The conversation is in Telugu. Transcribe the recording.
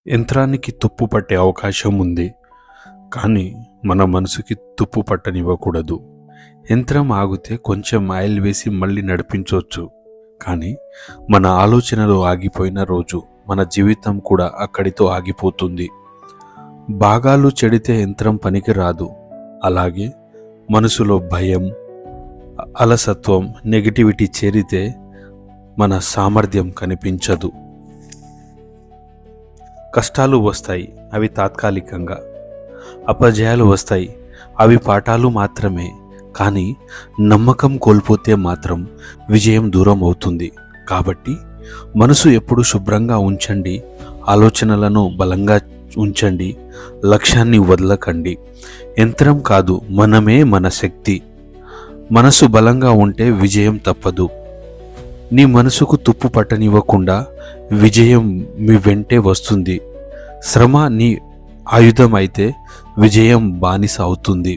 యంత్రానికి తుప్పు పట్టే అవకాశం ఉంది, కానీ మన మనసుకి తుప్పు పట్టనివ్వకూడదు. యంత్రం ఆగితే కొంచెం ఆయిల్ వేసి మళ్ళీ నడిపించవచ్చు, కానీ మన ఆలోచనలు ఆగిపోయిన రోజు మన జీవితం కూడా అక్కడితో ఆగిపోతుంది. భాగాలు చెడితే యంత్రం పనికి రాదు. అలాగే మనసులో భయం, అలసత్వం, నెగిటివిటీ చేరితే మన సామర్థ్యం కనిపించదు. కష్టాలు వస్తాయి, అవి తాత్కాలికంగా. అపజయాలు వస్తాయి, అవి పాఠాలు మాత్రమే. కానీ నమ్మకం కోల్పోతే మాత్రం విజయం దూరం అవుతుంది. కాబట్టి మనసు ఎప్పుడు శుభ్రంగా ఉంచండి, ఆలోచనలను బలంగా ఉంచండి, లక్ష్యాన్ని వదలకండి. యంత్రం కాదు, మనమే మన శక్తి. మనసు బలంగా ఉంటే విజయం తప్పదు. నీ మనసుకు తుప్పు పట్టనివ్వకుండా విజయం మీ వెంటే వస్తుంది. శ్రమ నీ ఆయుధం అయితే విజయం బానిస అవుతుంది.